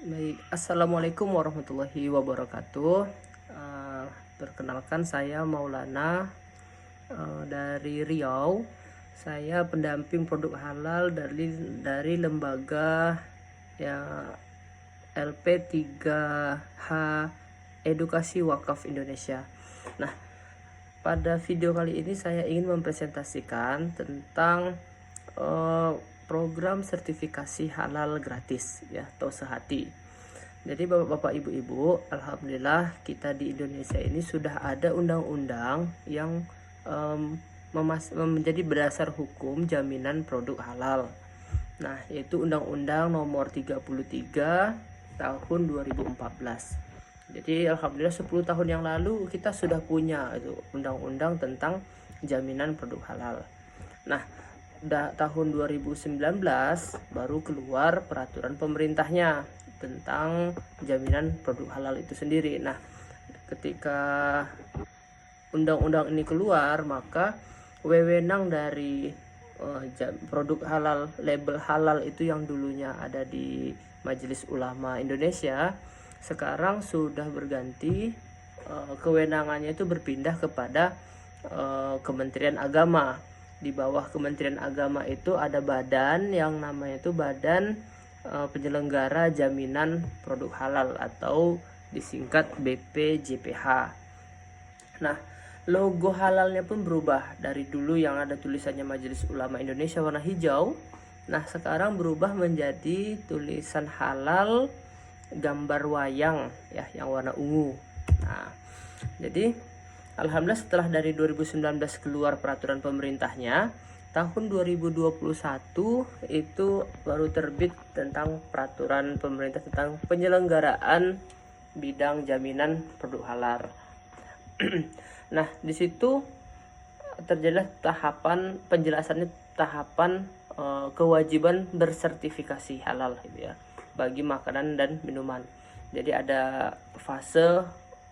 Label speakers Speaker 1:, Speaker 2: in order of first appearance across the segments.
Speaker 1: Baik, Assalamualaikum warahmatullahi wabarakatuh. Perkenalkan saya Maulana dari Riau. Saya pendamping produk halal dari lembaga ya LP3H Edukasi Wakaf Indonesia. Nah, pada video kali ini saya ingin mempresentasikan tentang program sertifikasi halal gratis ya atau sehati. Jadi bapak-bapak ibu-ibu, alhamdulillah kita di Indonesia ini sudah ada undang-undang yang menjadi berdasar hukum jaminan produk halal. Nah, yaitu Undang-Undang Nomor 33 Tahun 2014. Jadi alhamdulillah 10 tahun yang lalu kita sudah punya itu undang-undang tentang jaminan produk halal. Nah, tahun 2019 baru keluar peraturan pemerintahnya tentang jaminan produk halal itu sendiri. Nah, ketika undang-undang ini keluar, maka wewenang dari produk halal, label halal itu yang dulunya ada di Majelis Ulama Indonesia, sekarang sudah berganti, kewenangannya itu berpindah kepada Kementerian Agama. Di bawah Kementerian Agama itu ada badan yang namanya itu Badan Penyelenggara Jaminan Produk Halal atau disingkat BPJPH. Nah, logo halalnya pun berubah dari dulu yang ada tulisannya Majelis Ulama Indonesia warna hijau. Nah, sekarang berubah menjadi tulisan halal gambar wayang ya yang warna ungu. Nah, jadi alhamdulillah setelah dari 2019 keluar peraturan pemerintahnya, tahun 2021 itu baru terbit tentang peraturan pemerintah tentang penyelenggaraan bidang jaminan produk halal. Nah, di situ terjadilah tahapan penjelasannya, tahapan kewajiban bersertifikasi halal gitu ya bagi makanan dan minuman. Jadi ada fase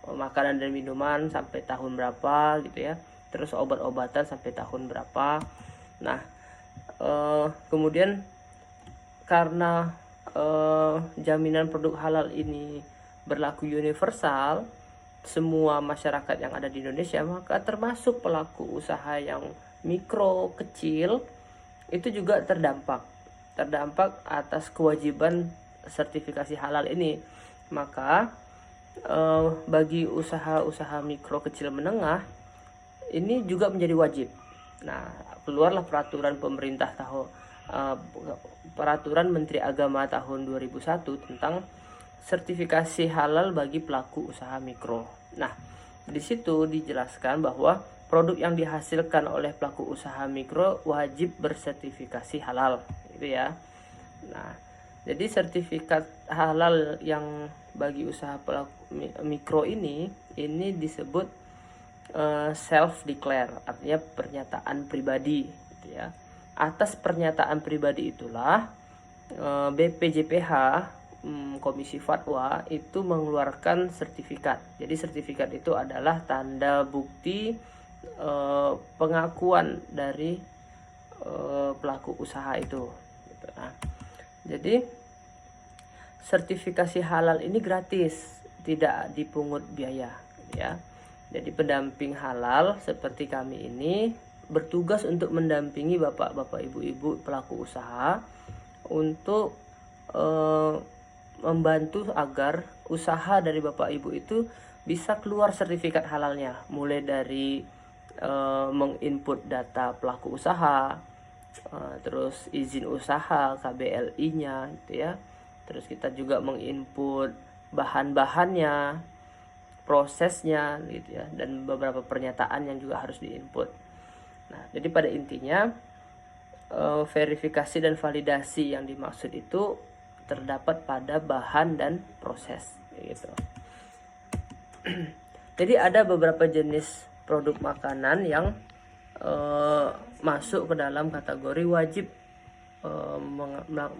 Speaker 1: makanan dan minuman sampai tahun berapa gitu ya, terus obat-obatan sampai tahun berapa. Nah, kemudian karena jaminan produk halal ini berlaku universal, semua masyarakat yang ada di Indonesia, maka termasuk pelaku usaha yang mikro kecil itu juga terdampak atas kewajiban sertifikasi halal ini. Maka bagi usaha-usaha mikro kecil menengah ini juga menjadi wajib. Nah, keluarlah peraturan pemerintah peraturan Menteri Agama tahun 2001 tentang sertifikasi halal bagi pelaku usaha mikro. Nah, di situ dijelaskan bahwa produk yang dihasilkan oleh pelaku usaha mikro wajib bersertifikasi halal, gitu ya. Nah, jadi sertifikat halal yang bagi usaha pelaku mikro ini disebut self declare, artinya pernyataan pribadi, gitu ya. Atas pernyataan pribadi itulah BPJPH Komisi Fatwa itu mengeluarkan sertifikat. Jadi sertifikat itu adalah tanda bukti pengakuan dari pelaku usaha itu. Nah, jadi sertifikasi halal ini gratis, tidak dipungut biaya, ya. Jadi pendamping halal seperti kami ini bertugas untuk mendampingi bapak-bapak, ibu-ibu pelaku usaha untuk membantu agar usaha dari bapak ibu itu bisa keluar sertifikat halalnya, mulai dari menginput data pelaku usaha, terus izin usaha KBLI-nya gitu ya. Terus kita juga menginput bahan-bahannya, prosesnya gitu ya, dan beberapa pernyataan yang juga harus diinput. Nah, jadi pada intinya verifikasi dan validasi yang dimaksud itu terdapat pada bahan dan proses gitu. Jadi ada beberapa jenis produk makanan yang masuk ke dalam kategori wajib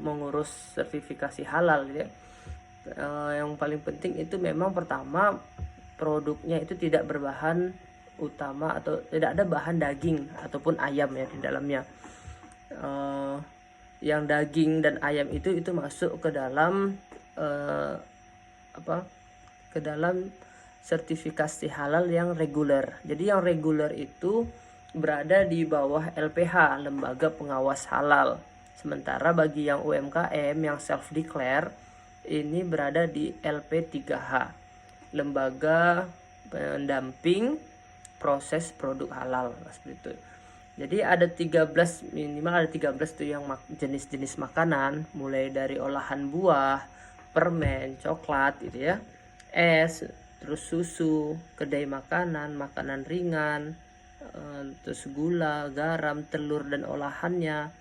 Speaker 1: mengurus sertifikasi halal ya. Yang paling penting itu memang pertama, produknya itu tidak berbahan utama atau tidak ada bahan daging ataupun ayam ya di dalamnya. Yang daging dan ayam itu masuk ke dalam eh, apa ke dalam sertifikasi halal yang reguler. Jadi yang reguler itu berada di bawah LPH, Lembaga Pengawas Halal. Sementara bagi yang UMKM yang self declare ini berada di LP3H, Lembaga Pendamping Proses Produk Halal, seperti itu. Jadi ada 13, minimal ada 13 tuh yang jenis-jenis makanan, mulai dari olahan buah, permen, coklat gitu ya, es, terus susu, kedai makanan, makanan ringan, terus gula, garam, telur dan olahannya.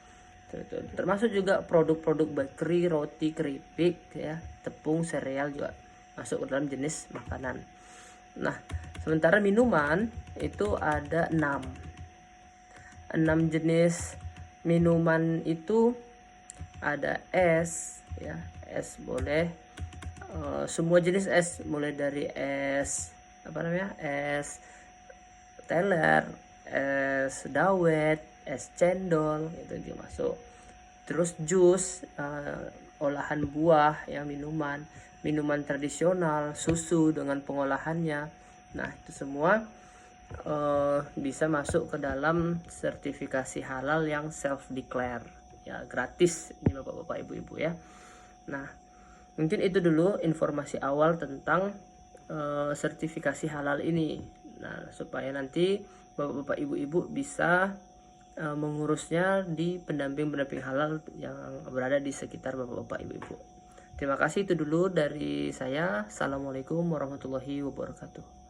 Speaker 1: Termasuk juga produk-produk bakery, roti, keripik ya, tepung, sereal juga masuk ke dalam jenis makanan. Nah, sementara minuman itu ada 6 jenis minuman. Itu ada es ya, es boleh semua jenis es, mulai dari es es teler, es dawet, es cendol, itu juga masuk. Terus jus, olahan buah ya, minuman tradisional, susu dengan pengolahannya. Nah, itu semua bisa masuk ke dalam sertifikasi halal yang self declare ya, gratis ini bapak-bapak ibu-ibu ya. Nah, mungkin itu dulu informasi awal tentang sertifikasi halal ini. Nah, supaya nanti bapak-bapak ibu-ibu bisa mengurusnya di pendamping-pendamping halal yang berada di sekitar bapak-bapak ibu-ibu. Terima kasih, itu dulu dari saya. Assalamualaikum warahmatullahi wabarakatuh.